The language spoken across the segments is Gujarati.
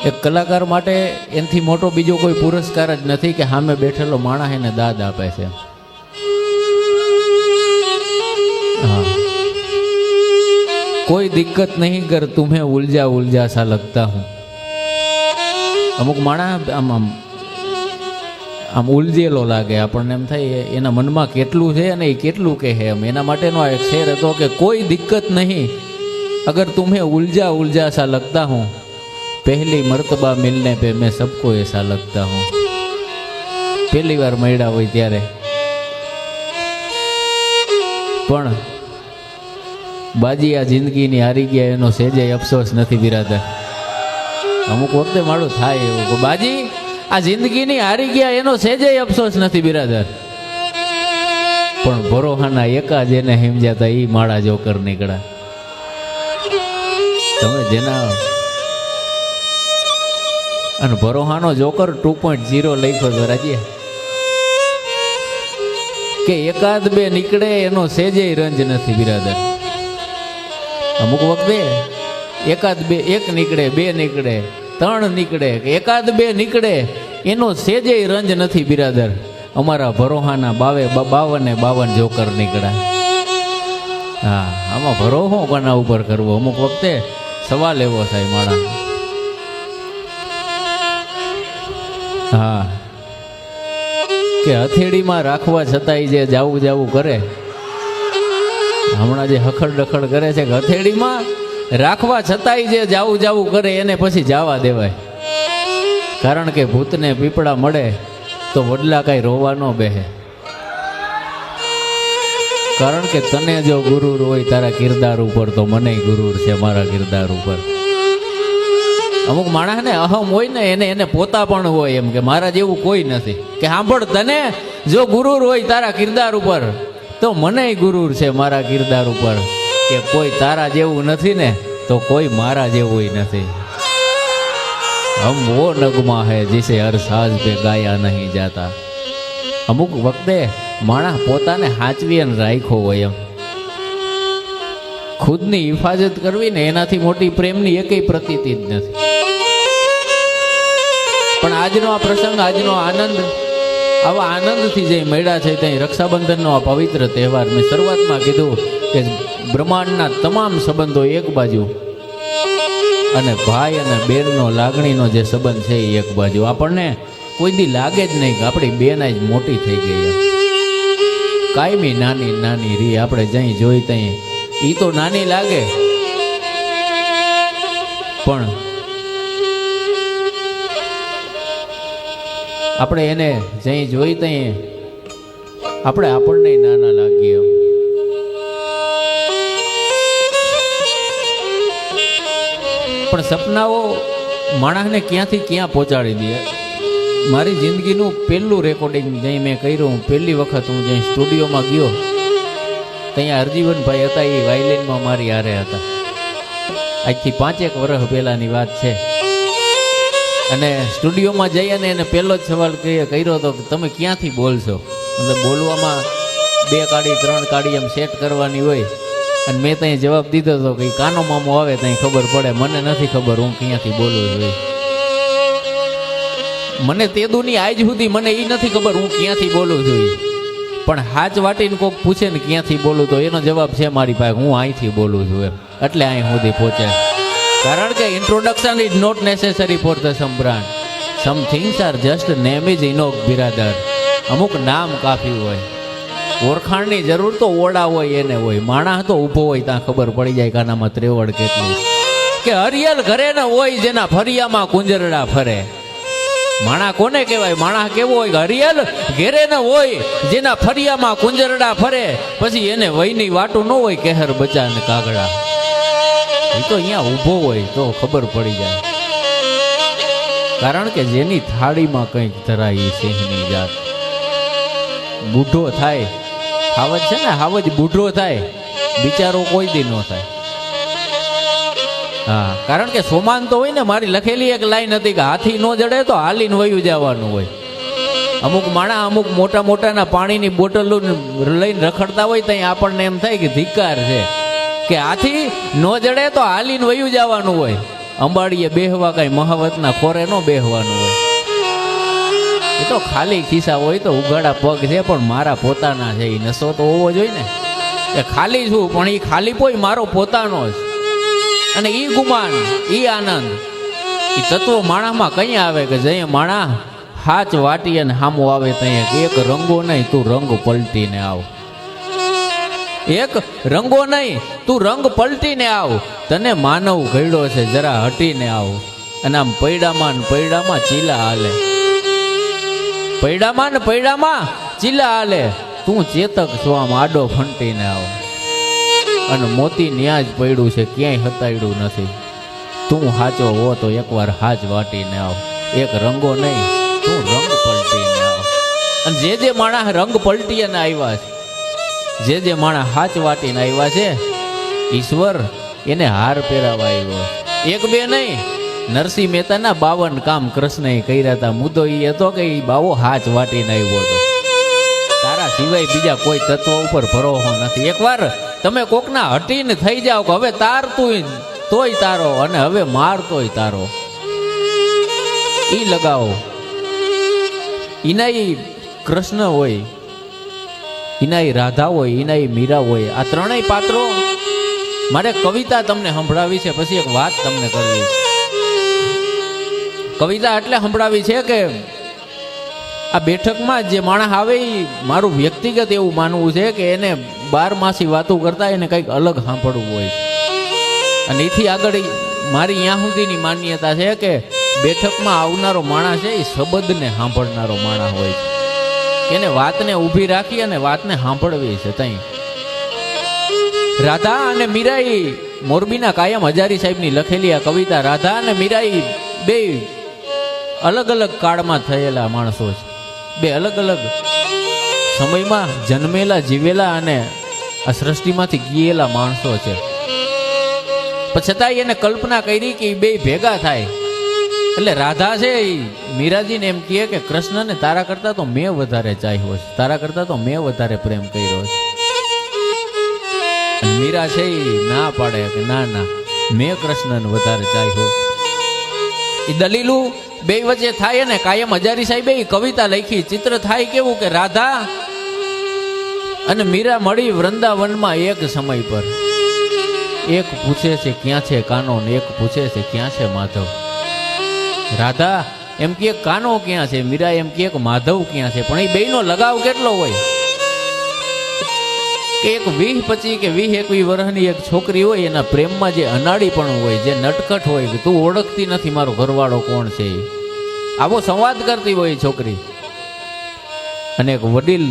એક કલાકાર માટે એનાથી મોટો બીજો કોઈ પુરસ્કાર જ નથી કે સામે બેઠેલો માણસ એને દાદ આપે છે. હા, કોઈ દિક્કત નહીં કર તુમ્हें ઉલझा उलझा सा लगता हूँ. અમુક માણસ આમ આમ આમ ઉલझેલો લાગે આપણને, એમ થાય એના મનમાં કેટલું છે અને એ કેટલું કહે એમ. એના માટેનો આ એક શેર હતો કે કોઈ દિક્કત નહીં અગર तुम्हें उलझा उलझा सा लगता हूँ, પહેલી મર્તબા મિલને पे मैं सबको ऐसा लगता हूँ. પહેલી વાર મળ્યા હોય ત્યારે પણ બાજી આ જિંદગીની હારી ગયા એનો સહેજે અફસોસ નથી બિરાદર. અમુક વખતે મારું થાય એવું, બાજી આ જિંદગીની હારી ગયા એનો સહેજે અફસોસ નથી બિરાદર. પણ ભરોહાના એકા જેને હિમજાતા એ માળા જોકર નીકળ્યા. તમે જેના અને ભરોહાનો જોકર 2.0 લખ્યો તો રાજ્ય કે એકાદ બે નીકળે એનો સહેજે રંજ નથી બિરાદર. અમુક વખતે એકાદ બે, એક નીકળે, બે નીકળે, ત્રણ નીકળે, એકાદ બે નીકળે એનો સહેજે રંજ નથી બિરાદર. અમારા ભરોહાના 52 જોકર નીકળ્યા. હા, આમાં ભરોહો કોના ઉપર કરવો અમુક વખતે સવાલ એવો થાય માણા. હા, કે હથેળીમાં રાખવા છતાંય જે જાવું કરે, હમણાં જે હખડ ડખડ કરે છે કે હથેળીમાં રાખવા છતાંય જે જાવું કરે એને પછી જવા દેવાય. કારણ કે ભૂતને પીપળા મળે તો વડલા કાંઈ રોવા ન બેહે. કારણ કે તને જો ગુરુર હોય તારા કિરદાર ઉપર તો મને ગુરુર છે મારા કિરદાર ઉપર. અમુક માણસને અહમ હોય ને એને પોતા પણ હોય એમ કે મારા જેવું કોઈ નથી. કે સાંભળ, તને જો ગુરુર હોય તારા કિરદાર ઉપર તો મને ગુરુર છે મારા કિરદાર ઉપર. કે કોઈ તારા જેવું નથી ને તો કોઈ મારા જેવું નથી. હમ વો નગમા હૈ जिसे हर साज पे गाया नहीं जाता. અમુક વખતે માણસ પોતાને હાચવી અને રાખ્યો હોય એમ. ખુદની હિફાજત કરવી ને એનાથી મોટી પ્રેમની એકેય પ્રતીતિ જ નથી. પણ આજનો આ પ્રસંગ, આજનો આનંદ, આવા આનંદથી જે મળ્યા છે ત્યાં રક્ષાબંધનનો આ પવિત્ર તહેવાર, મેં શરૂઆતમાં કીધું કે બ્રહ્માંડના તમામ સંબંધો એક બાજુ અને ભાઈ અને બેનનો લાગણીનો જે સંબંધ છે એ એક બાજુ. આપણને કોઈ દી લાગે જ નહીં કે આપણી બેન જ મોટી થઈ ગઈ. કાયમી નાની નાની રી આપણે જઈ જોઈ ત્યાં એ તો નાની લાગે, પણ આપણે એને જઈ જોઈ ત્યાં આપણને નાના લાગીએ. પણ સપનાઓ માણસને ક્યાંથી ક્યાં પહોંચાડી દે. મારી જિંદગીનું પહેલું રેકોર્ડિંગ જઈ મેં કર્યું, પહેલી વખત હું જઈ સ્ટુડિયોમાં ગયો ત્યાં હરજીવનભાઈ હતા, એ વાયલિનમાં મારી હારે હતા. આજથી 5-1 વર્ષ પહેલાંની વાત છે. અને સ્ટુડિયોમાં જઈ અને એને પહેલો જ સવાલ કર્યો હતો કે તમે ક્યાંથી બોલશો. મતલબ બોલવામાં 2 કાડી 3 કાડી એમ સેટ કરવાની હોય. અને મેં ત્યાં જવાબ દીધો હતો કે કાનો મામો આવે ત્યાં ખબર પડે, મને નથી ખબર હું ક્યાંથી બોલું છું. મને તેદુની આજ સુધી મને એ નથી ખબર હું ક્યાંથી બોલું છું. પણ હાચ વાટીને કોઈક પૂછે ને ક્યાંથી બોલું તો એનો જવાબ છે મારી પાસે, હું અહીંથી બોલું છું એમ. એટલે અહીં સુધી પહોંચે. કારણ કે introduction is not necessary for the some brand. Some things are just name is enough બિરાદર. અમુક નામ કાફી હોય, ઓળખાણની જરૂર તો ઓળા હોય એને હોય. માણસ તો ઊભો હોય ત્યાં ખબર પડી જાય કાનામાં ત્રેવડ કેટલી. કે હરિયલ ઘરે ને હોય જેના ફરિયામાં કુંજરડા ફરે. માણા કોને કહેવાય? માણા કેવો હોય? હરિયલ ઘેરે ને હોય જેના ફરિયામાં કુંજરડા ફરે. પછી એને વયની વાટું ન હોય કેહર બચા ને કાગડા. એ તો અહીંયા ઊભો હોય તો ખબર પડી જાય. કારણ કે જેની થાળીમાં કંઈક ધરાય સિંહની જાત. બુઢો થાય, હાવજ છે ને, હાવજ બુઢો થાય બિચારો કોઈ દી ન થાય. હા, કારણ કે સોમાન તો હોય ને. મારી લખેલી એક લાઈન હતી કે હાથી ન જડે તો હાલીને વયું જવાનું હોય. અમુક માણા અમુક મોટાના પાણીની બોટલો લઈને રખડતા હોય ત્યાં આપણને એમ થાય કે ધિક્કાર છે કે હાથી ન જડે તો હાલીને વયું જવાનું હોય. અંબાડીએ બેહવા કઈ મહાવતના ખોરે ન બેહવાનું હોય. એ તો ખાલી ખિસ્સા હોય તો ઉઘાડા પગ છે, પણ મારા પોતાના છે. એ નશો તો હોવો જોઈએ ને. એ ખાલી છું પણ એ ખાલી પોય મારો પોતાનો જ. અને ઈ ગુમાન, ઈ આનંદ, ઈ તત્વો માણામાં કઈ આવે કે જઈએ માણા હાચ વાટી અને હામો આવે ત્યાં એક રંગો નહીં તું રંગ પલટીને આવ. એક રંગો નહીં તું રંગ પલટીને આવ. તને માનવ ઘડ્યો છે જરા હટીને આવ. અને આમ પૈડામાં ને પૈડામાં ચીલા હાલે. પૈડામાં ને પૈડામાં ચીલા હાલે. તું ચેતક છો આમ આડો ફંટીને આવ. અને મોતી ન્યા જ પડ્યું છે ક્યાંય હતાડ્યું નથી. તું હાચો હો તો એકવાર હાચ વાટીને આવ. એક રંગો નહીં તું રંગ પલટીને આવ. અને જે માણસ રંગ પલટીને આવ્યા છે, જે માણસ હાચ વાટીને આવ્યા છે, ઈશ્વર એને હાર પહેરાવા આવ્યો. એક બે નહીં, નરસિંહ મહેતાના 52 કામ કૃષ્ણએ કર્યા હતા. મુદ્દો એ હતો કે એ બાવો હાચ વાટીને આવ્યો હતો. તારા સિવાય બીજા કોઈ તત્વ ઉપર ભરોસો નથી. એકવાર તમે કોકના હટીને થઈ જાઓ કે હવે તાર તું તોય તારો અને હવે માર તોય તારો. ઈ લગાવો. ઈના કૃષ્ણ હોય, ઈના રાધા હોય, ઈના મીરા હોય. આ ત્રણેય પાત્રો મારે કવિતા તમને સંભળાવી છે. પછી એક વાત તમને કરવી છે. કવિતા એટલે સંભળાવી છે કે આ બેઠકમાં જે માણસ આવે એ મારું વ્યક્તિગત એવું માનવું છે કે એને 12 માસી વાતો કરતા એને કંઈક અલગ સાંભળવું હોય. અને એથી આગળ મારી ત્યાં સુધીની માન્યતા છે કે બેઠકમાં આવનારો માણસ છે એ શબ્દને સાંભળનારો માણસ હોય છે. એને વાતને ઊભી રાખી અને વાતને સાંભળવી છે. તઈ રાધા અને મીરાઈ, મોરબીના કાયમ હજારી સાહેબની લખેલી આ કવિતા, રાધા અને મીરાઈ બે અલગ અલગ કાળમાં થયેલા માણસો છે. બે અલગ અલગ સમયમાં જન્મેલા, જીવેલા અને આ સૃષ્ટિમાંથી ગયેલા માણસો છે. પણ છતાંય એને કલ્પના કરી કે બે ભેગા થાય. એટલે રાધા છે એ મીરાજીને એમ કહે કે કૃષ્ણને તારા કરતા તો મેં વધારે ચાહ્યો છે, તારા કરતા તો મેં વધારે પ્રેમ કર્યો છે. મીરા છે એ ના પાડે કે ના ના, મેં કૃષ્ણને વધારે ચાહ્યો. એ દલીલું બે વચ્ચે થાય ને કાયમ હજારી સાહેબે કવિતા લખી. ચિત્ર થાય કેવું કે રાધા અને મીરા મળી વૃંદાવનમાં એક સમય પર. એક પૂછે છે ક્યાં છે કાનો ને એક પૂછે છે ક્યાં છે માધવ. રાધા એમ કે કાનો ક્યાં છે, મીરા એમ કે માધવ ક્યાં છે. પણ એ બેયનો લગાવ કેટલો હોય કે એક 20-25 કે 20-21 વર્ષની એક છોકરી હોય એના પ્રેમમાં જે અનાડીપણું હોય, જે નટખટ હોય કે તું ઓળખતી નથી મારો ઘરવાળો કોણ છે, આવો સંવાદ કરતી હોય છોકરી. અને એક વડીલ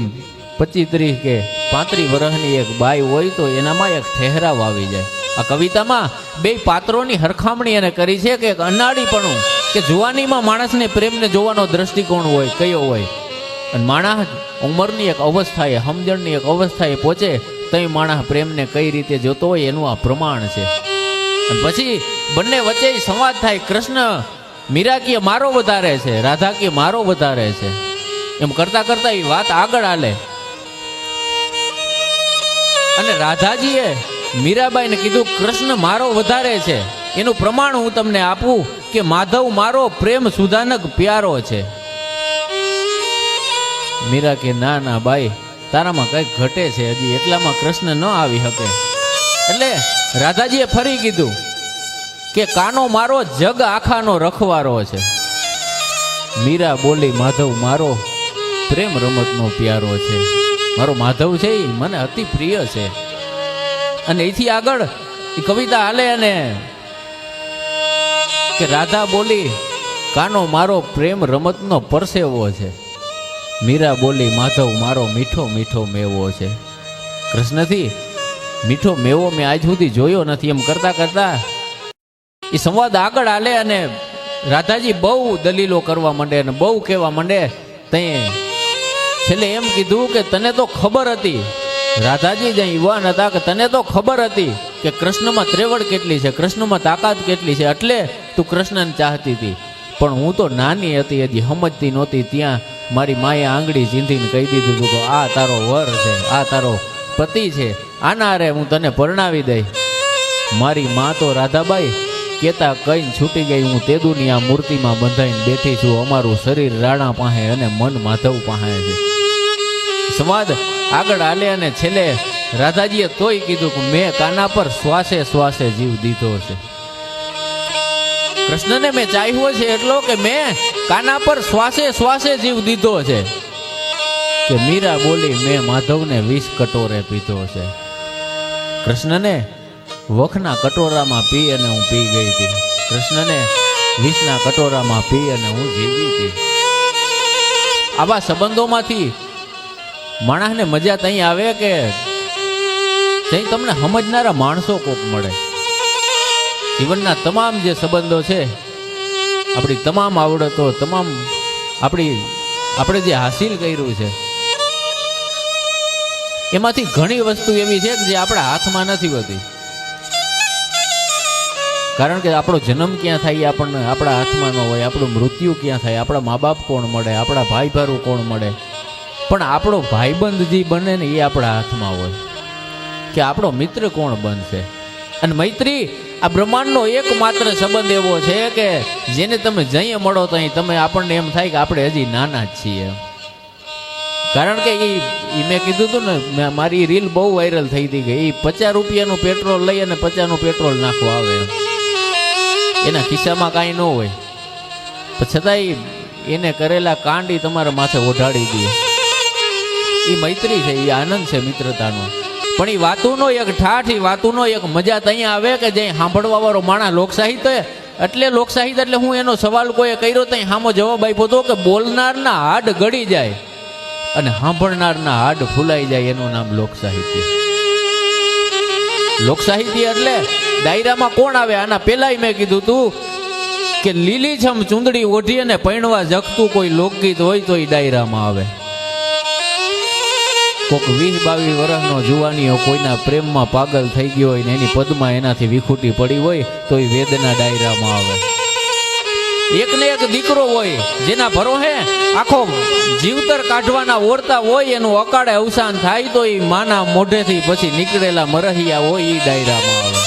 25-30 કે 35 વર્ષની એક બાઈ હોય તો એનામાં એક ઠહેરાવ આવી જાય. આ કવિતામાં બે પાત્રોની હરખામણી એને કરી છે કે એક અનાડીપણું કે જુવાનીમાં માણસને પ્રેમને જોવાનો દ્રષ્ટિકોણ હોય કયો હોય, અને માણસ ઉંમરની એક અવસ્થાએ, સમજણની એક અવસ્થાએ પહોંચે તો એ માણસ પ્રેમને કઈ રીતે જોતો હોય એનું આ પ્રમાણ છે. અને પછી બંને વચ્ચે સંવાદ થાય. કૃષ્ણ મીરા કે મારો વધારે છે, રાધા કે મારો વધારે છે. એમ કરતા કરતા એ વાત આગળ હાલે. અને રાધાજીએ મીરાબાઈને કીધું કૃષ્ણ મારો વધારે છે. એનું પ્રમાણ હું તમને આપું કે માધવ મારો પ્રેમ સુધાનક પ્યારો છે. મીરા કે ના ના બાઈ, તારામાં કંઈક ઘટે છે, હજી એટલામાં કૃષ્ણ ન આવી શકે. એટલે રાધાજીએ ફરી કીધું કે કાનો મારો જગ આખાનો રખવારો છે. મીરા બોલી માધવ મારો પ્રેમ રમતનો પ્યારો છે. મારો માધવ છે એ મને અતિ પ્રિય છે. અને એથી આગળ એ કવિતા હાલે અને કે રાધા બોલી કાનો મારો પ્રેમ રમતનો પરસેવો છે. મીરા બોલી માધવ મારો મીઠો મીઠો મેવો છે. કૃષ્ણથી મીઠો મેવો મેં આજ સુધી જોયો નથી. એમ કરતા કરતા એ સંવાદ આગળ હાલે અને રાધાજી બહુ દલીલો કરવા માંડે અને બહુ કહેવા માંડે. તે છેલ્લે એમ કીધું કે તને તો ખબર હતી, રાધાજી જ્યાં યુવાન હતા, કે તને તો ખબર હતી કે કૃષ્ણમાં ત્રેવડ કેટલી છે, કૃષ્ણમાં તાકાત કેટલી છે, એટલે તું કૃષ્ણને ચાહતી હતી. પણ હું તો નાની હતી, હજી સમજતી નહોતી. ત્યાં મારી માએ આંગળી ચીંધીને કહી દીધું હતું કે આ તારો વર છે, આ તારો પતિ છે, આના રે હું તને પરણાવી દઈ. મારી મા તો રાધાબાઈ કેતા કઈને છૂટી ગઈ, હું તેદુની આ મૂર્તિમાં બંધાઈને બેઠી છું, અમારું શરીર રાણા પાસે અને મન માધવ પાસે છે. સંવાદ આગળ હાલે અને છેલ્લે રાધાજીએ તોય કીધું કે મેં કાના પર શ્વાસે શ્વાસે જીવ દીધો છે. કૃષ્ણને મેં ચાહ્યો છે એટલો કે મેં કાના પર શ્વાસે શ્વાસે જીવ દીધો છે. કે મીરા બોલી મેં માધવને 20 કટોરે પીધો છે. કૃષ્ણને વખના કટોરામાં પી અને હું પી ગઈ હતી. કૃષ્ણને 20ના કટોરામાં પી અને હું જીવી હતી. આવા સંબંધોમાંથી માણસને મજા ત્યાં આવે કે ત્યાં તમને સમજનારા માણસો કોક મળે. જીવનના તમામ જે સંબંધો છે, આપણી તમામ આવડતો, તમામ આપણે જે હાસિલ કર્યું છે, એમાંથી ઘણી વસ્તુ એવી છે કે જે આપણા હાથમાં નથી હોતી. કારણ કે આપણો જન્મ ક્યાં થાય એ આપણને આપણા હાથમાં ન હોય, આપણું મૃત્યુ ક્યાં થાય, આપણા મા બાપ કોણ મળે, આપણા ભાઈ ભારું કોણ મળે, પણ આપણો ભાઈબંધ જે બને ને એ આપણા હાથમાં હોય કે આપણો મિત્ર કોણ બનશે. અને મૈત્રી આ બ્રહ્માંડનો એકમાત્ર સંબંધ એવો છે કે જેને તમે જઈએ મળો તો તમે આપણને એમ થાય કે આપણે હજી નાના જ છીએ. કારણ કે એ મેં કીધું હતું ને, મારી રીલ બહુ વાયરલ થઈ હતી કે એ 50 રૂપિયાનું પેટ્રોલ લઈ અને 50નું પેટ્રોલ નાખવા આવે. એના ખિસ્સામાં કાંઈ ન હોય, પણ છતાંય એને કરેલા કાંડી તમારા માથે ઓઢાડી દે. એ મૈત્રી છે, એ આનંદ છે મિત્રતાનો. પણ એ વાતુનો એક ઠાઠ, એ વાતુનો એક મજા ત્યાં આવે કે જે સાંભળવા વાળો માણસ લોકસાહિત્ય એટલે હું એનો સવાલ કોઈએ કર્યો ત્યાં સામો જવાબ આપ્યો હતો કે બોલનારના હાડ ગળી જાય અને સાંભળનારના હાડ ફૂલાઈ જાય, એનું નામ લોકસાહિત્ય. લોકસાહિત્ય એટલે ડાયરામાં કોણ આવે? આના પહેલાય મેં કીધું તું કે લીલીછમ ચૂંદડી ઓઢી અને પૈણવા જગતું કોઈ લોકગીત હોય તો એ ડાયરામાં આવે. કોક 20-22 વર્ષનો જુવાનીઓ કોઈના પ્રેમમાં પાગલ થઈ ગયો હોય ને એની પદમાં એનાથી વિખૂટી પડી હોય તો એ વેદના ડાયરામાં આવે. એકને એક દીકરો હોય જેના ભરોહે આખો જીવતર કાઢવાના ઓરતા હોય, એનું અકાળે અવસાન થાય તો એ માના મોઢેથી પછી નીકળેલા મરહિયા હોય એ ડાયરામાં આવે.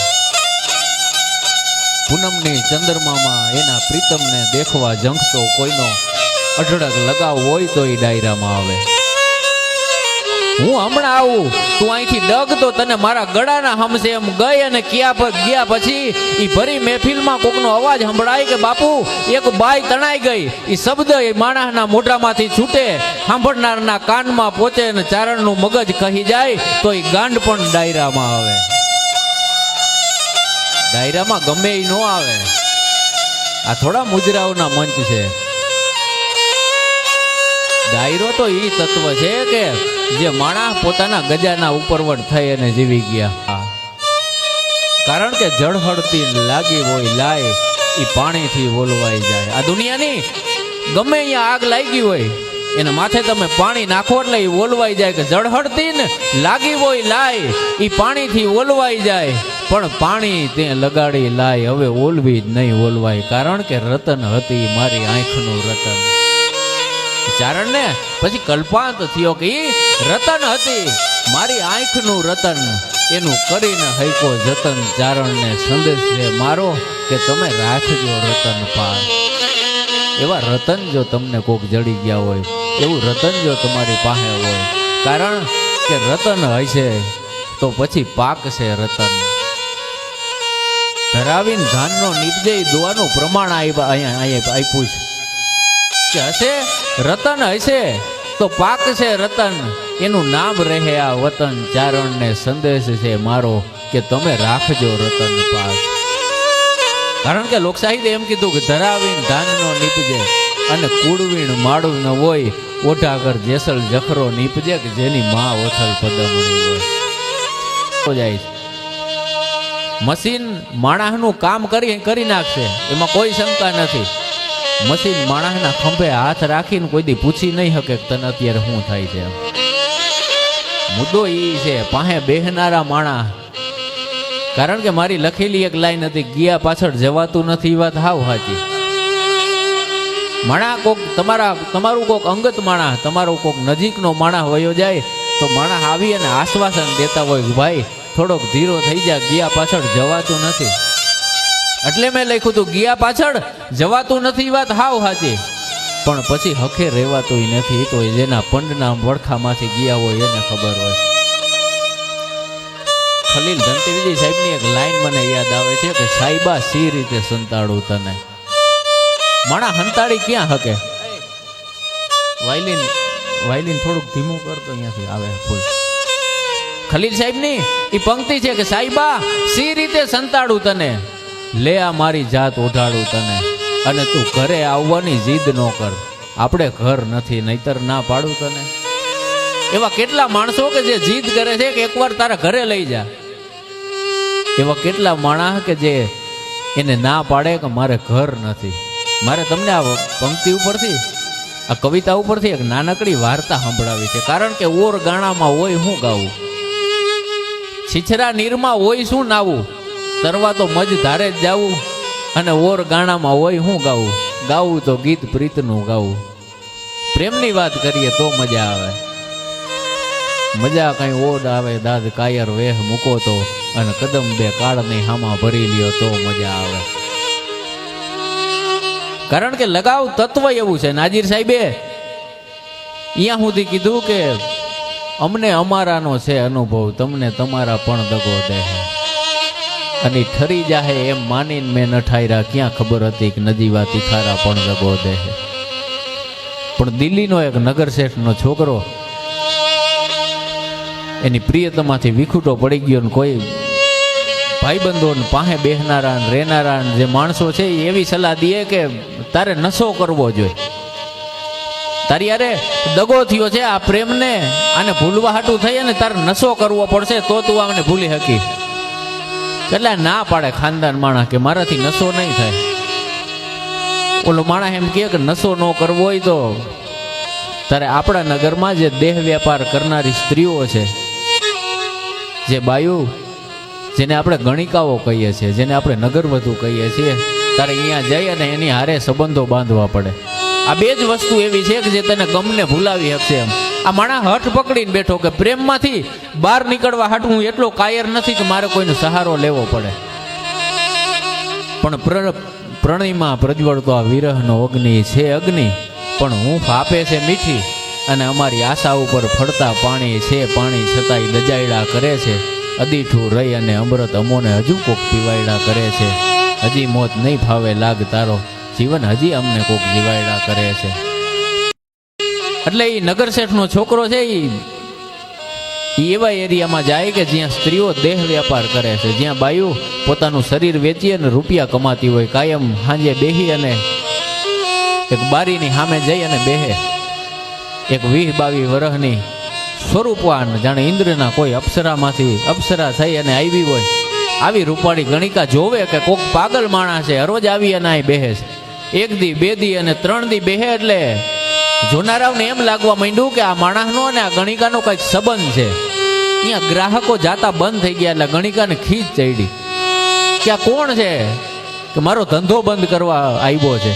પૂનમની ચંદ્રમામાં એના પ્રીતમને દેખવા ઝંખતો કોઈનો અઢળક લગાવ હોય તો એ ડાયરામાં આવે. હું હમણાં આવું, તું અહીંથી ડગ તો તને મારા ગળાના હમસે એમ ગઈ અને ગયા પછી એ ભરી મહેફિલમાં કોકનો અવાજ સંભળાય કે બાપુ એક બાઈ તણાઈ ગઈ. એ શબ્દ એ માણસના મોઢામાંથી છૂટે, સાંભળનારના કાનમાં પહોંચે અને ચારણનું મગજ કહી જાય તો એ ગાંડ પણ ડાયરામાં આવે. ડાયરામાં ગમે એ ન આવે. આ થોડા મુજરાઓના મંચ છે. ડાયરો તો એ તત્વ છે કે જે માણસ પોતાના ગજાના ઉપરવટ થઈ અને જીવી ગયા. કારણ કે જળહળતી લાગી હોય લાય એ પાણીથી ઓલવાઈ જાય. આ દુનિયાની ગમે અહીંયા આગ લાગી હોય એને માથે તમે પાણી નાખો એટલે એ ઓલવાઈ જાય. કે જળહળતી ને લાગી હોય લાય એ પાણીથી ઓલવાઈ જાય, પણ પાણી તે લગાડી લાય હવે ઓલવી જ નહીં ઓલવાય. કારણ કે રતન હતી મારી આંખનું રતન. ચારણને પછી કલ્પાંત થયો કે ઈ રતન હતી મારી આંખનું રતન, એનું કરીને હૈકો જતન. ચારણને સંદેશ છે મારો કે તમે રાખજો રતન પાર. એવા રતન જો તમને કોક જડી ગયા હોય, એવું રતન જો તમારી પાસે હોય, કારણ કે રતન હશે તો પછી પાક છે રતન. ધરાવીને ધાનનો નીપજે દોવાનું પ્રમાણ અહીંયા આપ્યું છે કે હશે રતન હશે તો પાક છે રતન, એનું નામ રહે આ વતન. ચારણને સંદેશ છે મારો કે તમે રાખજો રતન પાસ. કારણ કે લોકસાહિત્ય એમ કીધું કે ધરાવીને ધાનનો નીપજે અને કુડવીણ માળું ન હોય, ઓઢાગર જેસલ જખરો નીપજે કે જેની માં ઓથલ પદમણી હોય. જાય મશીન માણસનું કામ કરી નાખશે, એમાં કોઈ શંકા નથી. મશીન માણસના ખંભે હાથ રાખીને કોઈ દી પૂછી નહીં શકે તને અત્યારે શું થાય છે. મુદ્દો એ છે પાસે બેહનારા માણસ. કારણ કે મારી લખેલી એક લાઈન હતી, ગયા પાછળ જવાતું નથી. એ વાત હાવ સાચી. માણસ કોક તમારું કોક અંગત માણસ, તમારો કોક નજીકનો માણસ વયો જાય તો માણસ આવી અને આશ્વાસન દેતા હોય ભાઈ થોડોક ધીરો થઈ જાય, ગયા પાછળ જવાતું નથી. એટલે મેં લખ્યું હતું ગયા પાછળ જવાતું નથી, વાત હાવ સાચી, પણ પછી હખે રહેવાતું નથી. તો જેના પંડના વડખામાંથી ગયા હોય એને ખબર હોય. ખલીલ ધનતી વિજય સાહેબની એક લાઈન મને યાદ આવે છે કે સાહેબા સી રીતે સંતાડું તને. માણા હંતાડી ક્યાં હકે. વાયલિન થોડુંક ધીમું કરતો, અહીંયાથી આવે ફૂલ. ખલીલ સાહેબની એ પંક્તિ છે કે સાહેબા સી રીતે સંતાડું તને, લે આ મારી જાત ઓઢાડું તને, અને તું ઘરે આવવાની જીદ ન કર, આપણે ઘર નથી નહીતર ના પાડું તને. એવા કેટલા માણસો કે જે જીદ કરે છે કે એકવાર તારા ઘરે લઈ જા. એવા કેટલા માણસ કે જે એને ના પાડે કે મારે ઘર નથી. મારે તમને આ પંક્તિ ઉપરથી, આ કવિતા ઉપરથી એક નાનકડી વાર્તા સંભળાવી છે. કારણ કે ઓર ગાણામાં હોય શું ગાવું, છીછરા નીરમાં હોય શું નાવું, તરવા તો મજ ધારે જ જાવું, અને ઓર ગાણામાં હોય શું ગાવું, ગાવું તો ગીત પ્રીતનું ગાવું. પ્રેમની વાત કરીએ તો મજા આવે, મજા કઈ ઓડ આવે, દાદ કાયર વેહ મૂકો તો, અને કદમ બે કાળની હામાં ભરી લ્યો તો મજા આવે. કારણ કે લગાવ તત્વ એવું છે. નાજીર સાહેબે અહીંયા સુધી કીધું કે અમને અમારાનો છે અનુભવ, તમને તમારા પણ દગો દે, અને ઠરી જાહે એમ માનીને મેં નઠાયરા, ક્યાં ખબર હતી કે નજીવા તિખારા પણ દગો દે. પણ દિલ્હીનો એક નગર શેઠનો છોકરો એની પ્રિયતમાથી વિખૂટો પડી ગયો, ને કોઈ ભાઈબંધો પાસે બેહનારા રહેનારા જે માણસો છે એ એવી સલાહ દે કે તારે નશો કરવો જોઈએ, તારી યારે દગો થયો છે, આ પ્રેમને આને ભૂલવા હાટું થઈ અને તારે નશો કરવો પડશે તો તું આમને ભૂલી શકી. એટલે ના પાડે ખાનદાન માણસ કે મારાથી નશો નહીં થાય. ઓલો માણસ એમ કહે કે નશો ન કરવો હોય તો તારે આપણા નગરમાં જે દેહ વેપાર કરનારી સ્ત્રીઓ છે, જે બાયુ, જેને આપણે ગણિકાઓ કહીએ છીએ, જેને આપણે નગરવધુ કહીએ છીએ, તારે અહીંયા જઈ અને એની હારે સંબંધો બાંધવા પડે. આ બે જ વસ્તુ એવી છે કે જે તને ગમને ભૂલાવી શકશે. એમ આ માણસ હઠ પકડીને બેઠો કે પ્રેમમાંથી બહાર નીકળવા હાટું હું એટલો કાયર નથી કે મારે કોઈનો સહારો લેવો પડે. પણ પ્રણયમાં પ્રજ્વળતો આ વિરહનો અગ્નિ છે અગ્નિ, પણ હું ફાપે છે મીઠી, અને અમારી આશા ઉપર ફરતા પાણી છે પાણી, છતાંય દજાયડા કરે છે. અદીઠું રહી અને અમૃત અમોને હજુ કોક પીવાયડા કરે છે. હજી મોત નહીં ફાવે લાગ તારો, જીવન હજી અમને કોક જીવાયડા કરે છે. એટલે એ નગર શેઠનો છોકરો છે, એ એવા એરિયામાં જાય કે જ્યાં સ્ત્રીઓ દેહ વેપાર કરે છે, જ્યાં બાયુ પોતાનું શરીર વેચી અને રૂપિયા કમાતી હોય. કાયમ સાંજે બેહી અને એક બારીની સામે જઈ અને બેહે, એક 20-22 વર્ષની સ્વરૂપવાન, જાણે ઇન્દ્રના કોઈ અપ્સરામાંથી અપ્સરા થઈ અને આવી હોય, આવી રૂપાળી ગણિકા જોવે કે કોક પાગલ માણસ છે, હરોજ આવી અને અહીં બેહે છે. 1 દી 2 દી અને 3 દી બેહે એટલે જોનારાવને એમ લાગવા માંડ્યું કે આ માણસનો અને આ ગણિકાનો કંઈક સંબંધ છે. અહીંયા ગ્રાહકો જાતા બંધ થઈ ગયા એટલે ગણિકાને ખીજ ચડી કે આ કોણ છે કે મારો ધંધો બંધ કરવા આવ્યો છે.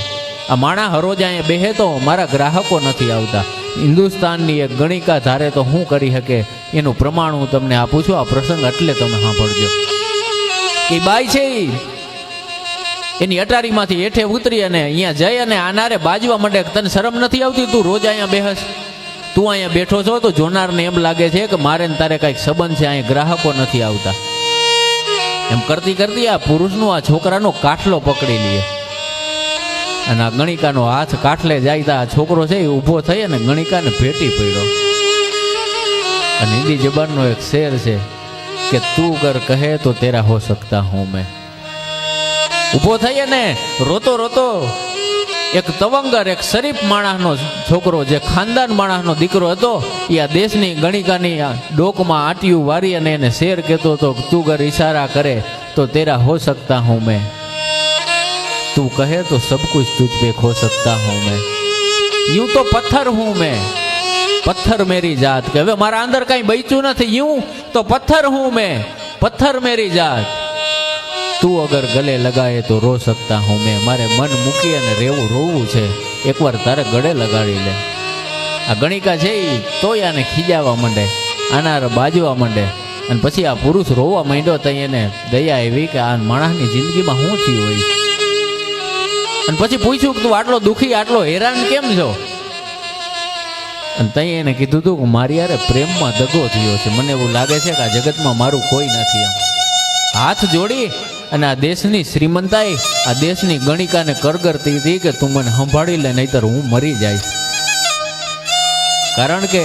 આ માણસ હરોજ અહીંયા બેહે તો મારા ગ્રાહકો નથી આવતા. હિન્દુસ્તાનની એક ગણિકા ધારે તો શું કરી શકે એનું પ્રમાણ હું તમને આપું છું. આ પ્રસંગ એટલે તમે સાંભળજો. એ બાઈ છે એની અટારીમાંથી હેઠે ઉતરી અને અહીંયા જઈ અને આનારે બાજવા માંડે. તને શરમ નથી આવતી? તું રોજ અહીંયા બેહસ, તું અહીંયા બેઠો છો તો જોનારને એમ લાગે છે કે મારે ને તારે કાંઈક સંબંધ છે, અહીંયા ગ્રાહકો નથી આવતા. એમ કરતી કરતી આ પુરુષનો આ છોકરાનો કાઠલો પકડી લઈએ અને આ ગણિકાનો હાથ કાઠલે જાય તા આ છોકરો છે એ ઊભો થઈ અને ગણિકાને ભેટી પડ્યો. અને હિન્દી જબાનનો એક શેર છે કે તું અગર કહે તો તેરા હો સકતા હું મેં. ઊભો થઈ અને રોતો રોતો એક તવંગર, એક શરીફ માણસનો છોકરો, જે ખાનદાન માણસનો દીકરો હતો, એ આ દેશની ગણિકાની ડોકમાં આટિયું વારી અને એને શેર કહેતો હતો, તું અગર ઈશારા કરે તો તેરા હો સકતા હું મેં, તું કહે તો સબ कुछ तुझ पे खो सकता हूं मैं, यूं तो पत्थर हूं मैं, पत्थर मेरी जात. કે હવે મારા અંદર કઈ બચ્યું નથી, यूं तो पत्थर हूं मैं, पत्थर मेरी जात, તું અગર ગલે લગાએ તો રો સકતા હું મેં. મારે મન મૂકી અને રોવું છે, એકવાર તારે ગળે લગાડી લે. આ ગણિકા છે એ તોય આને ખીજાવા માંડે, આનાર બાજવા માંડે અને પછી આ પુરુષ રોવા માંડ્યો તો એને દયા આવી કે આ માણસની જિંદગીમાં શું થયું હોય. અને પછી પૂછ્યું કે તું આટલો દુખી આટલો હેરાન કેમ છો? અને તઈ એને કીધું હતું કે મારી યારે પ્રેમમાં દગો થયો છે, મને એવું લાગે છે કે આ જગતમાં મારું કોઈ નથી. એમ હાથ જોડી અને આ દેશની શ્રીમંતાઈ, આ દેશની ગણિકાને કરગરતી હતી કે તું મને સંભાળી લે, નહીતર હું મરી જઈશ. કારણ કે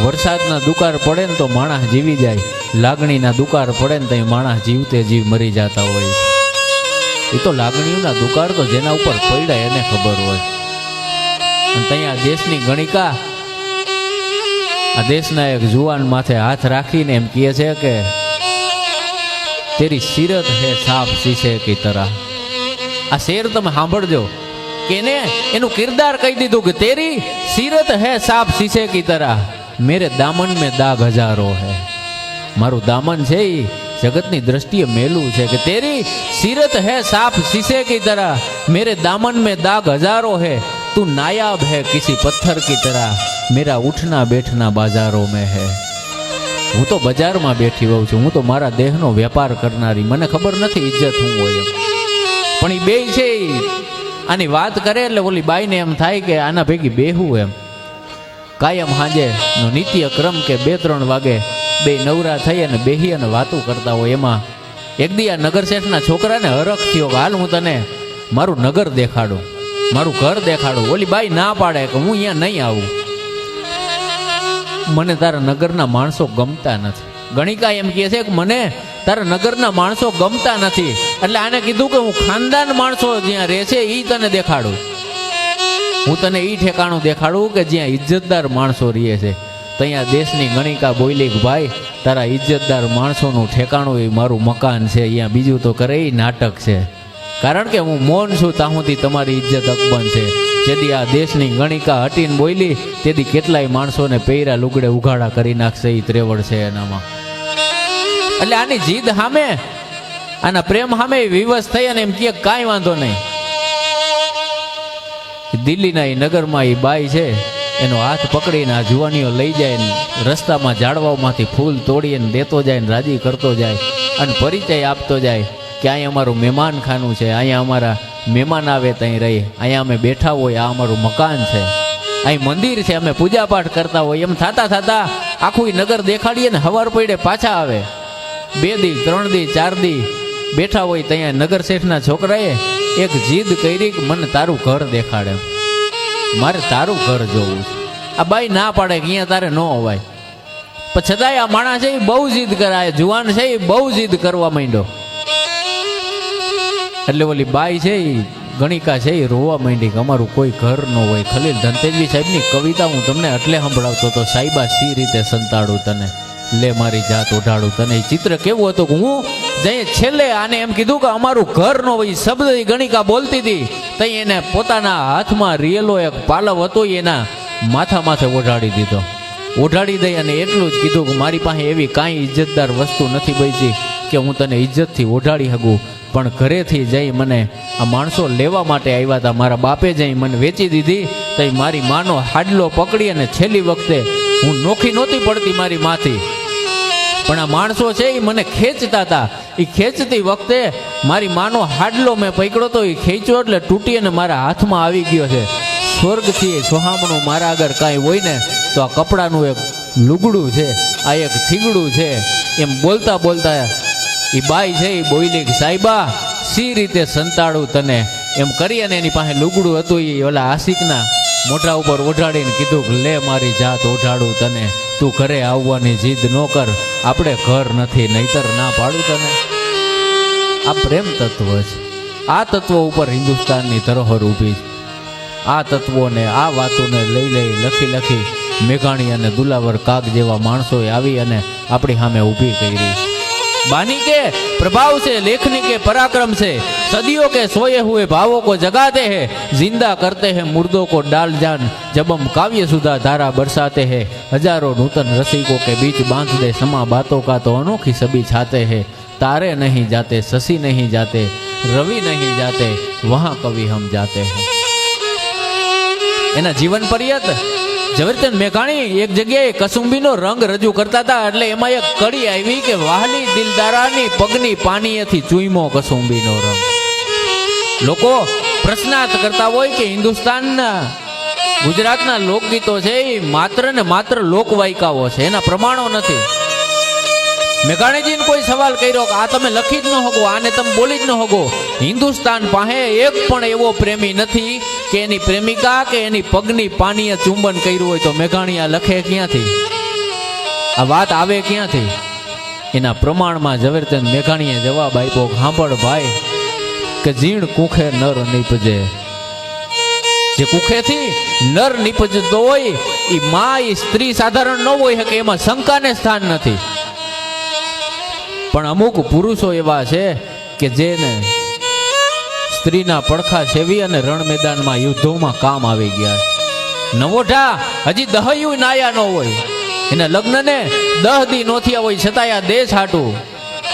વરસાદના દુકાળ પડે ને તો માણસ જીવી જાય, લાગણીના દુકાળ પડે ને તો માણસ જીવતે જીવ મરી જતા હોય. એ તો લાગણીઓના દુકાળ તો જેના ઉપર પડ્યા એને ખબર હોય. અને ત્યાં દેશની ગણિકા આ દેશના એક જુવાન માથે હાથ રાખીને એમ કહે છે કે તેરી સીરત હે સાફ શીશે કી તરહ. આ શેર તમે સાંભળજો કે એને એનું કિરદાર કહી દીધું કે તેરી સીરત હે સાફ શીશે કી તરહ, મેરે દામન में दाग हजारों है. મારું દામન છે એ જગતની દ્રષ્ટિએ મેલું છે કે તેરી સીરત હે સાફ શીશે કી તરહ, મેરે દામન में दाग हजारों है, તું नायाब है किसी पत्थर की तरह, मेरा उठना बैठना बाजारों में है. હું તો બજારમાં બેઠી હોઉં છું, હું તો મારા દેહનો વેપાર કરનારી, મને ખબર નથી ઇજ્જત શું હોય. પણ એ બે છે આની વાત કરે એટલે ઓલી બાઈને એમ થાય કે આના ભેગી બેહું. એમ કાયમ હાંજે નો નિત્ય ક્રમ કે 2-3 વાગે બે નવરા થઈ અને બેહી અને વાતું કરતા હોય. એમાં એક દી આ નગર શેઠના છોકરાને હરખ થયો કે હાલ હું તને મારું નગર દેખાડું, મારું ઘર દેખાડું. ઓલી બાઈ ના પાડે કે હું અહીંયા નહીં આવું, મને તારા નગરના માણસો ગમતા નથી. ગણિકા એમ કહે છે કે મને તારા નગરના માણસો ગમતા નથી, એટલે આને કીધું કે હું ખાનદાન માણસો જ્યાં રહે છે એ તને દેખાડું, હું તને એ ઠેકાણું દેખાડું કે જ્યાં ઇજ્જતદાર માણસો રહે છે. ત્યાં દેશની ગણિકા બોલી કે ભાઈ તારા ઇજ્જતદાર માણસોનું ઠેકાણું એ મારું મકાન છે, અહીંયા બીજું તો કરે એ નાટક છે. કારણ કે હું મૌન છું ત્યાં સુધી તમારી ઇજ્જત અકબંધ છે. જેથી આ દેશની ગણિકા હટીને બોલી તેથી કેટલાય માણસોને પહેરા લુગડે ઉઘાડા કરી નાખશે એ ત્રેવડ છે એનામાં. એટલે આની જીદ સામે આના પ્રેમ સામે વિવશ થઈ અને એમ કે કાંઈ વાંધો નહીં. દિલ્હીના એ નગરમાં એ બાઈ છે એનો હાથ પકડીને આ જુવાનીઓ લઈ જાય ને રસ્તામાં ઝાડવાઓમાંથી ફૂલ તોડીને દેતો જાય ને રાજી કરતો જાય અને પરિચય આપતો જાય કે અહીંયા અમારું મહેમાન ખાનું છે, અહીંયા અમારા મહેમાન આવે ત્યાં રહી, અહીંયા અમે બેઠા હોય, આ અમારું મકાન છે, અહીં મંદિર છે, અમે પૂજાપાઠ કરતા હોય. એમ થતા થતા આખું નગર દેખાડીએ ને હવાર પડે પાછા આવે. 2 દી 3 દી 4 દી બેઠા હોય ત્યાં નગર શેઠના છોકરાએ એક જીદ કરી કે મને તારું ઘર દેખાડે, મારે તારું ઘર જોવું છે. આ બાઈ ના પાડે કે અહીંયા તારે ન હોવાય. પણ છતાંય આ માણસ છે એ બહુ જીદ કરાય, જુવાન છે એ બહુ જીદ કરવા માંડ્યો. એટલે ઓલી બાઈ છે એ ગણિકા છે એ રોવા માંડી કે અમારું કોઈ ઘર ન હોય. ખલીલ ધનતેજવી સાહેબની કવિતા હું તમને એટલે સંભળાવતો તો, સાહેબા સી રીતે સંતાડું તને, લે મારી જાત ઓઢાડું તને. એ ચિત્ર કેવું હતું કે હું જઈએ છેલ્લે આને એમ કીધું કે અમારું ઘર ન હોય, શબ્દ ગણિકા બોલતી હતી તઈ એને પોતાના હાથમાં રિયેલો એક પાલવ હતો એના માથા માથે ઓઢાડી દીધો. ઓઢાડી દઈ અને એટલું જ કીધું કે મારી પાસે એવી કાંઈ ઇજ્જતદાર વસ્તુ નથી બચી કે હું તને ઇજ્જતથી ઓઢાડી શકું, પણ ઘરેથી જઈ મને આ માણસો લેવા માટે આવ્યા હતા, મારા બાપે જઈ મને વેચી દીધી. તો મારી માનો હાડલો પકડી અને છેલ્લી વખતે હું નોખી નહોતી પડતી મારી માથી, પણ આ માણસો છે એ મને ખેંચતા હતા. એ ખેંચતી વખતે મારી માનો હાડલો મેં પકડ્યો તો, એ ખેંચ્યો એટલે તૂટી અને મારા હાથમાં આવી ગયો છે. સ્વર્ગથી સોહામણું મારા આગળ કાંઈ હોય ને તો આ કપડાનું એક લુગડું છે, આ એક થીગડું છે. એમ બોલતા બોલતા એ બાઈ છે એ બોલી કે સાહેબા સી રીતે સંતાડું તને, એમ કરી અને એની પાસે લુગડું હતું એ ઓલા આશિકના મોઢા ઉપર ઓઢાડીને કીધું કે લે મારી જાત ઓઢાડું તને, તું ઘરે આવવાની જીદ ન કર, આપણે ઘર નથી નહીતર ના પાડું તને. આ પ્રેમ તત્વ છે. આ તત્વ ઉપર હિન્દુસ્તાનની ધરોહર ઊભી છે. આ તત્વોને આ વાતોને લઈ લખી લખી મેઘાણી અને દુલાવર કાગ જેવા માણસોએ આવી અને આપણી સામે ઊભી કરી. बानी के प्रभाव से लेखनी के पराक्रम से सदियों के सोए हुए भावों को जगाते हैं, जिंदा करते हैं मुर्दों को डाल जान, जब हम काव्य सुधा धारा बरसाते हैं, हजारों नूतन रसिकों के बीच बांध दे समा बातों का तो अनोखी सभी छाते हैं, तारे नहीं जाते, शशि नहीं जाते, रवि नहीं जाते, वहां कवि हम जाते हैं. एना जीवन पर्यंत ઝવેરચંદ મેઘાણી એક જગ્યાએ કસુંબીનો રંગ રજૂ કરતા હતા, એટલે એમાં એક કડી આવી કે વાહલી દિલદારાની પગની પાણીએથી ચૂઈમો કસુંબીનો રંગ. લોકો પ્રશ્નાર્થ કરતા હોય કે હિન્દુસ્તાનના ગુજરાતના લોકગીતો છે એ માત્ર ને માત્ર લોકવાયકાઓ છે, એના પ્રમાણો નથી. મેઘાણીજીને કોઈ સવાલ કર્યો કે આ તમે લખી જ ન હોગો, આને તમે બોલી જ ન હોગો. હિન્દુસ્તાન પાસે એક પણ એવો પ્રેમી નથી કે એની પ્રેમિકા કે એની પગની પાણીએ ચુંબન કર્યું હોય તો મેઘાણી આ લખે ક્યાંથી? આ વાત આવે ક્યાંથી? એના પ્રમાણમાં ઝવેરચંદ મેઘાણીએ જવાબ આપ્યો, સાંભળ ભાઈ, કે જીણ કુખે નર નીપજે. જે કુખેથી નર નીપજતો હોય એ માં, એ સ્ત્રી સાધારણ ન હોય કે એમાં શંકાને સ્થાન નથી. પણ અમુક પુરુષો એવા છે કે જેને સ્ત્રીના પડખા સેવી અને રણ મેદાનમાં યુદ્ધોમાં કામ આવી ગયા. નવોઢા હજી દહયું નાયા ન હોય, એના લગ્નને 10 દી નો થયા હોય, છતાં આ દેશ હાટું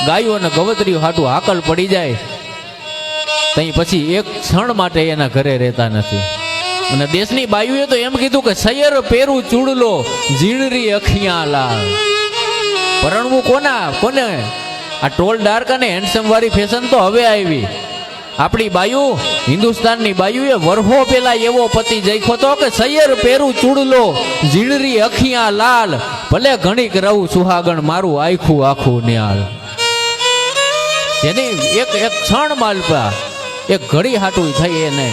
ગાયું અને ગવતરીઓ હાટું હાકલ પડી જાય, તઈ પછી એક ક્ષણ માટે એના ઘરે રહેતા નથી. અને દેશની બાયુએ તો એમ કીધું કે સૈયર પેરું ચૂડલો ઝીણરી અખિયા લાલ. પરણવું કોને? આ ટોલ ડાર્ક અને હેન્ડસમ વાળી ફેશન તો હવે આવી. આપણી બાયુ, હિન્દુસ્તાનની બાયુએ વર્ષો પેલા એવો પતિ જઈખો તો કે સૈયર પેરું ચૂડલો ઝીણરી અખિયા લાલ, ભલે ઘણીક રહું સુહાગણ મારું આખું આખું ન્યાલ. જેની એક ક્ષણ માલપા એક ઘડી હાટું થઈ એને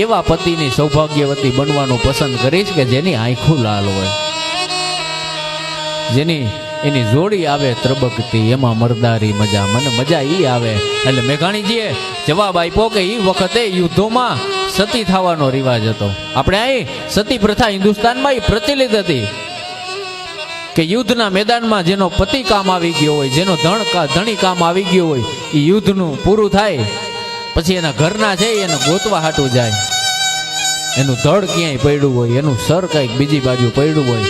એવા પતિની સૌભાગ્યવતી બનવાનું પસંદ કરીશ કે જેની આંખું લાલ હોય, જેની એની જોડી આવે ત્રબકતી, એમાં મરદારી મજા, મને મજા ઈ આવે. એટલે મેઘાણીજીએ જવાબ આપ્યો કે ઈ વખતે યુદ્ધોમાં સતી થવાનો રિવાજ હતો. આપણે અહીં સતી પ્રથા હિન્દુસ્તાનમાં પ્રચલિત હતી કે યુદ્ધના મેદાનમાં જેનો પતિ કામ આવી ગયો હોય, જેનો ધણી કામ આવી ગયો હોય, એ યુદ્ધનું પૂરું થાય પછી એના ઘરના છે એને ગોતવા હાટું જાય. એનું ધડ ક્યાંય પડ્યું હોય, એનું સર કંઈક બીજી બાજુ પડ્યું હોય,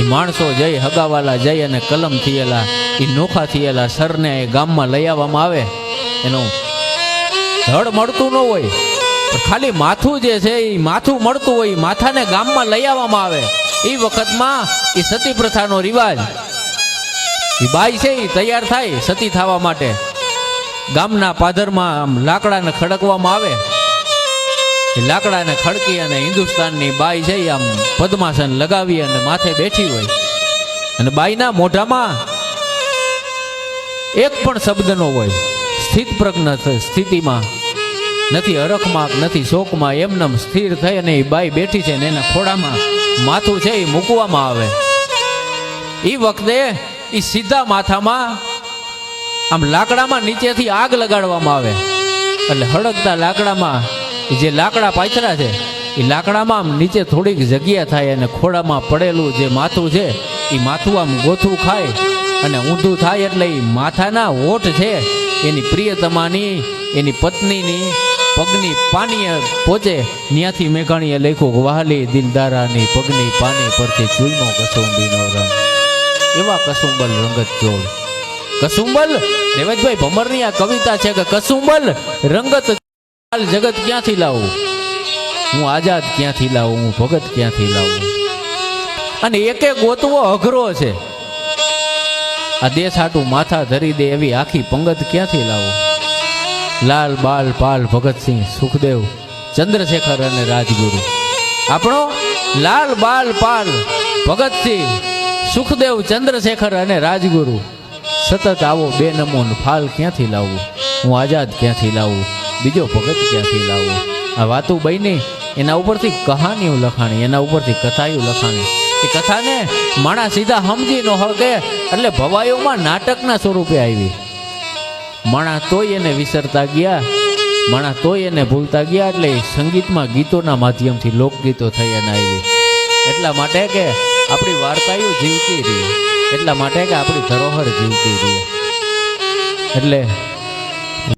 એ માણસો જઈ હગાવાલા જઈ અને કલમ થયેલા, એ નોખા થયેલા સરને એ ગામમાં લઈ આવવામાં આવે. એનું ધડ મળતું ન હોય, ખાલી માથું જે છે એ માથું મળતું હોય, માથાને ગામમાં લઈ આવવામાં આવે. એ વખતમાં એ સતી પ્રથાનો રિવાજ, એ બાઈ છે એ તૈયાર થાય સતી થવા માટે, ગામના પાદરમાં આમ લાકડાને ખડકવામાં આવે. લાકડાને ખડકી અને હિન્દુસ્તાનની બાઈ છે આમ પદ્માસન લગાવી અને માથે બેઠી હોય, અને બાઈના મોઢામાં એક પણ શબ્દ નો હોય, સ્થિત પ્રજ્ઞ સ્થિતિમાં નથી, હરખમાં નથી, શોકમાં, એમનેમ સ્થિર થઈ અને એ બાઈ બેઠી છે ને એના ખોડામાં માથું છે એ મૂકવામાં આવે. એ વખતે એ સીધા માથામાં આમ લાકડામાં નીચેથી આગ લગાડવામાં આવે. એટલે હળગતા લાકડામાં જે લાકડા પાથરા છે એ લાકડામાં આમ નીચે થોડીક જગ્યા થાય અને ખોડામાં પડેલું જે માથું છે એ માથું આમ ગોથું ખાય અને ઊંધું થાય, એટલે એ માથાના હોઠ છે એની પ્રિયતમાની, એની પત્નીની પગની પાણીએ પહોંચે. ત્યાંથી મેઘાણીએ લખ્યું વહાલી દિલદારાની પગની પાણી પરથી ચૂઈમો કસુંબીનો રંગ. એવા કસુંબલ રંગત જોડ. કસુંબલ દેવેશભાઈ ભમરની આ કવિતા છે કે કસુંબલ રંગત જગત ક્યાંથી લાવું, હું આઝાદ ક્યાંથી લાવું, હું ભગત ક્યાંથી લાવું. અને એકે ગોતવો અઘરો છે. આ દેશ હાટું માથા ધરી દે એવી આખી પંગત ક્યાંથી લાવું. લાલ બાલ પાલ ભગતસિંહ સુખદેવ ચંદ્રશેખર અને રાજગુરુ. આપણો લાલ બાલ પાલ ભગતસિંહ સુખદેવ ચંદ્રશેખર અને રાજગુરુ. સતત આવો બે નમૂન ફાલ ક્યાંથી લાવવું, હું આઝાદ ક્યાંથી લાવું, બીજો ભગત ક્યાંથી લાવું. આ વાતું બની, એના ઉપરથી કહાનીઓ લખાણી, એના ઉપરથી કથાઓ લખાણી. એ કથાને માણા સીધા સમજી ન શકે એટલે ભવાઈઓમાં નાટકના સ્વરૂપે આવી. માણા તોય એને વિસરતા ગયા, માણા તોય એને ભૂલતા ગયા, એટલે સંગીતમાં ગીતોના માધ્યમથી લોકગીતો થઈ અને આવી. એટલા માટે કે આપણી વાર્તાઓ જીવતી રહી, એટલા માટે કે આપણી ધરોહર જીવતી રહી. એટલે